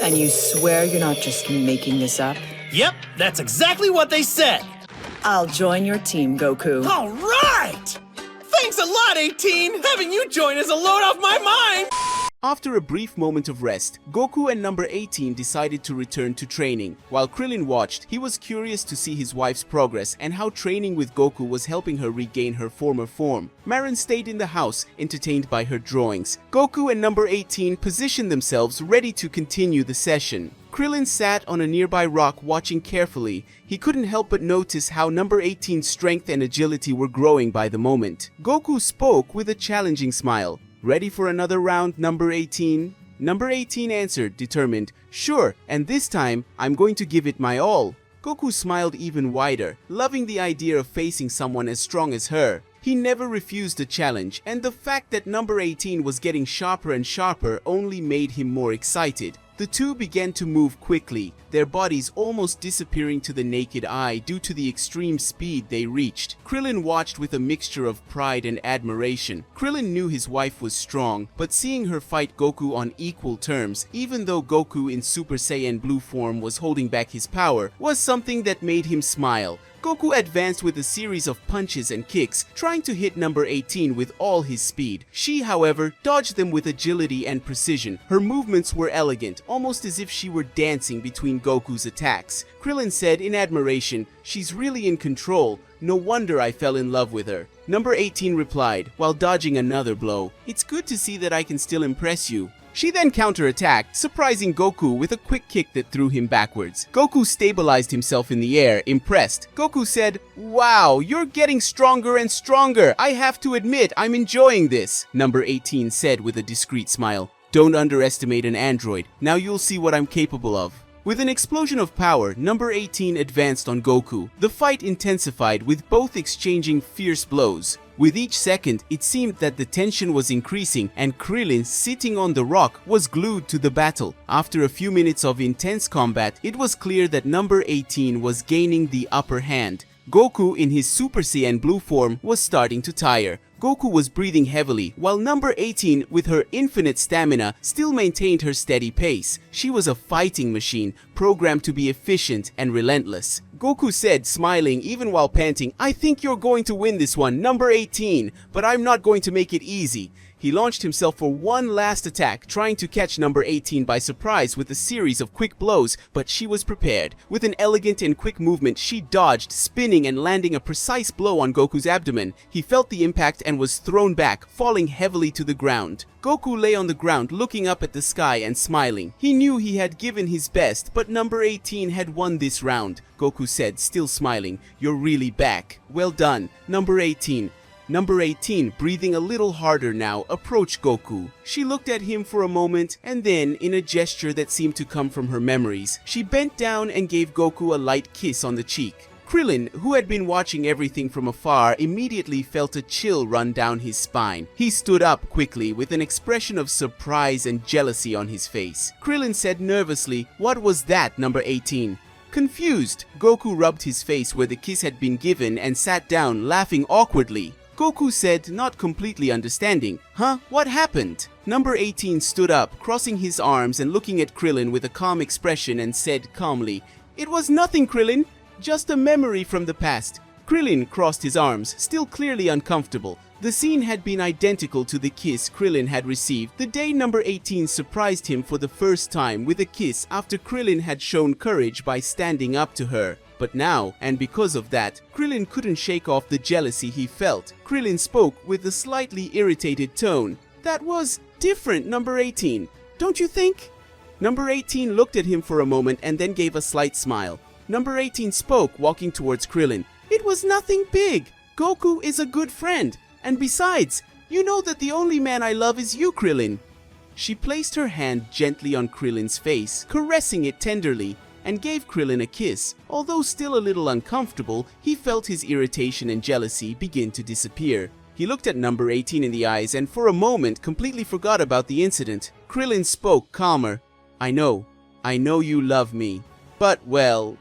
And you swear you're not just making this up? Yep, that's exactly what they said. I'll join your team, Goku. All right! Thanks a lot, 18! Having you join is a load off my mind! After a brief moment of rest, Goku and number 18 decided to return to training. While Krillin watched, he was curious to see his wife's progress and how training with Goku was helping her regain her former form. Marin stayed in the house, entertained by her drawings. Goku and number 18 positioned themselves ready to continue the session. Krillin sat on a nearby rock watching carefully. He couldn't help but notice how number 18's strength and agility were growing by the moment. Goku spoke with a challenging smile. "Ready for another round, number 18? Number 18 answered, determined, "Sure, and this time, I'm going to give it my all." Goku smiled even wider, loving the idea of facing someone as strong as her. He never refused a challenge, and the fact that number 18 was getting sharper and sharper only made him more excited. The two began to move quickly, their bodies almost disappearing to the naked eye due to the extreme speed they reached. Krillin watched with a mixture of pride and admiration. Krillin knew his wife was strong, but seeing her fight Goku on equal terms, even though Goku in Super Saiyan Blue form was holding back his power, was something that made him smile. Goku advanced with a series of punches and kicks, trying to hit number 18 with all his speed. She, however, dodged them with agility and precision. Her movements were elegant, almost as if she were dancing between Goku's attacks. Krillin said in admiration, "She's really in control. No wonder I fell in love with her." Number 18 replied, while dodging another blow, "It's good to see that I can still impress you." She then counterattacked, surprising Goku with a quick kick that threw him backwards. Goku stabilized himself in the air, impressed. Goku said, "Wow, you're getting stronger and stronger. I have to admit, I'm enjoying this," number 18 said with a discreet smile. "Don't underestimate an android. Now you'll see what I'm capable of." With an explosion of power, number 18 advanced on Goku. The fight intensified, with both exchanging fierce blows. With each second, it seemed that the tension was increasing, and Krillin, sitting on the rock, was glued to the battle. After a few minutes of intense combat, it was clear that number 18 was gaining the upper hand. Goku, in his Super Saiyan Blue form, was starting to tire. Goku was breathing heavily, while number 18, with her infinite stamina, still maintained her steady pace. She was a fighting machine, programmed to be efficient and relentless. Goku said, smiling even while panting, "I think you're going to win this one, number 18, but I'm not going to make it easy." He launched himself for one last attack, trying to catch number 18 by surprise with a series of quick blows, but she was prepared. With an elegant and quick movement, she dodged, spinning and landing a precise blow on Goku's abdomen. He felt the impact and was thrown back, falling heavily to the ground. Goku lay on the ground, looking up at the sky and smiling. He knew he had given his best, but number 18 had won this round. Goku said, still smiling, "You're really back. Well done, number 18. Number 18, breathing a little harder now, approached Goku. She looked at him for a moment, and then, in a gesture that seemed to come from her memories, she bent down and gave Goku a light kiss on the cheek. Krillin, who had been watching everything from afar, immediately felt a chill run down his spine. He stood up quickly with an expression of surprise and jealousy on his face. Krillin said nervously, "What was that, number 18? Confused, Goku rubbed his face where the kiss had been given and sat down, laughing awkwardly. Goku said, not completely understanding, "Huh? What happened?" Number 18 stood up, crossing his arms and looking at Krillin with a calm expression and said calmly, "It was nothing, Krillin. Just a memory from the past." Krillin crossed his arms, still clearly uncomfortable. The scene had been identical to the kiss Krillin had received the day number 18 surprised him for the first time with a kiss after Krillin had shown courage by standing up to her. But now, and because of that, Krillin couldn't shake off the jealousy he felt. Krillin spoke with a slightly irritated tone. "That was different, number 18. Don't you think?" Number 18 looked at him for a moment and then gave a slight smile. Number 18 spoke, walking towards Krillin. "It was nothing big. Goku is a good friend. And besides, you know that the only man I love is you, Krillin." She placed her hand gently on Krillin's face, caressing it tenderly, and gave Krillin a kiss. Although still a little uncomfortable, he felt his irritation and jealousy begin to disappear. He looked at number 18 in the eyes and for a moment completely forgot about the incident. Krillin spoke calmer. I know you love me. But, well,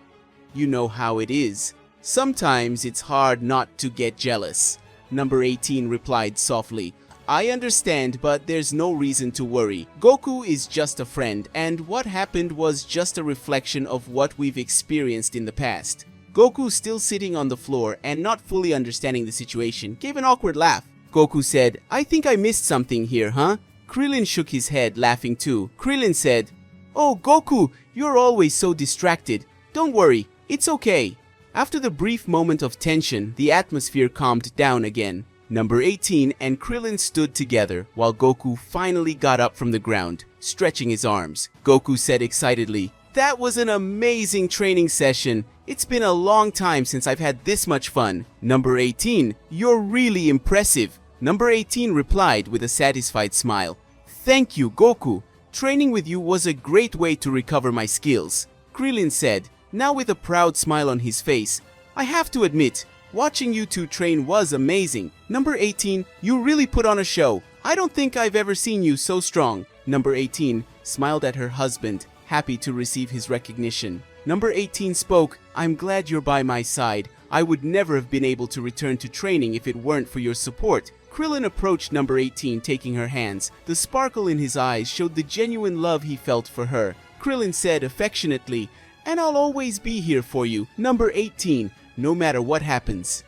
you know how it is. Sometimes it's hard not to get jealous." Number 18 replied softly. I understand, but there's no reason to worry. Goku is just a friend, and what happened was just a reflection of what we've experienced in the past. Goku, still sitting on the floor and not fully understanding the situation, gave an awkward laugh. Goku said, "I think I missed something here, huh?" Krillin shook his head, laughing too. Krillin said, "Oh, Goku, you're always so distracted. Don't worry, it's okay." After the brief moment of tension, the atmosphere calmed down again. Number 18 and Krillin stood together while Goku finally got up from the ground, stretching his arms. Goku said excitedly, "That was an amazing training session. It's been a long time since I've had this much fun." Number 18, "You're really impressive." Number 18 replied with a satisfied smile, "Thank you, Goku. Training with you was a great way to recover my skills." Krillin said, now with a proud smile on his face, "I have to admit, watching you two train was amazing. Number 18, you really put on a show. I don't think I've ever seen you so strong." Number 18 smiled at her husband, happy to receive his recognition. Number 18 spoke, "I'm glad you're by my side. I would never have been able to return to training if it weren't for your support." Krillin approached number 18, taking her hands. The sparkle in his eyes showed the genuine love he felt for her. Krillin said affectionately, "And I'll always be here for you, number 18, no matter what happens."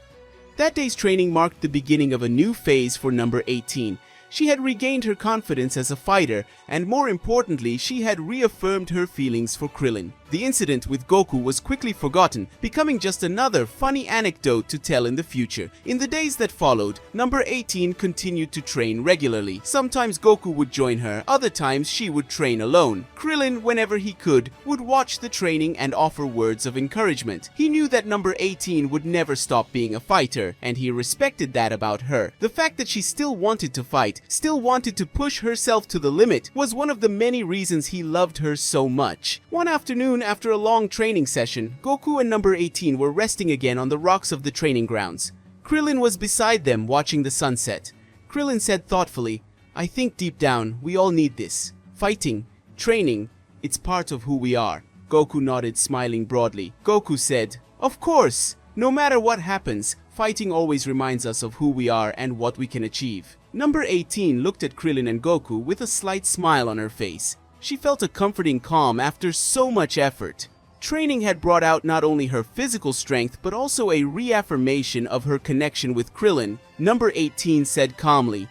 That day's training marked the beginning of a new phase for number 18. She had regained her confidence as a fighter, and more importantly, she had reaffirmed her feelings for Krillin. The incident with Goku was quickly forgotten, becoming just another funny anecdote to tell in the future. In the days that followed, number 18 continued to train regularly. Sometimes Goku would join her, other times she would train alone. Krillin, whenever he could, would watch the training and offer words of encouragement. He knew that number 18 would never stop being a fighter, and he respected that about her. The fact that she still wanted to fight, still wanted to push herself to the limit, was one of the many reasons he loved her so much. One afternoon, after a long training session, Goku and number 18 were resting again on the rocks of the training grounds. Krillin was beside them watching the sunset. Krillin said thoughtfully, "I think deep down, we all need this. Fighting, training, it's part of who we are." Goku nodded, smiling broadly. Goku said, "Of course! No matter what happens, fighting always reminds us of who we are and what we can achieve." Number 18 looked at Krillin and Goku with a slight smile on her face. She felt a comforting calm after so much effort. Training had brought out not only her physical strength, but also a reaffirmation of her connection with Krillin. Number 18 said calmly,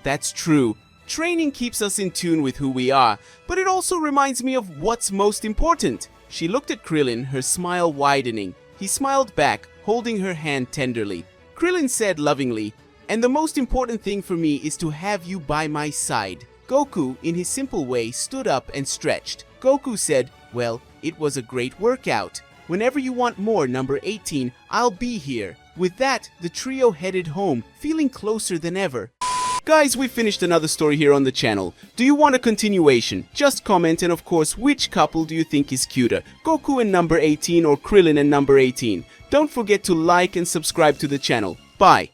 "That's true. Training keeps us in tune with who we are, but it also reminds me of what's most important." She looked at Krillin, her smile widening. He smiled back, holding her hand tenderly. Krillin said lovingly, "And the most important thing for me is to have you by my side." Goku, in his simple way, stood up and stretched. Goku said, "Well, it was a great workout. Whenever you want more, number 18, I'll be here." With that, the trio headed home, feeling closer than ever. Guys, we finished another story here on the channel. Do you want a continuation? Just comment, and of course, which couple do you think is cuter? Goku and number 18 or Krillin and number 18? Don't forget to like and subscribe to the channel. Bye!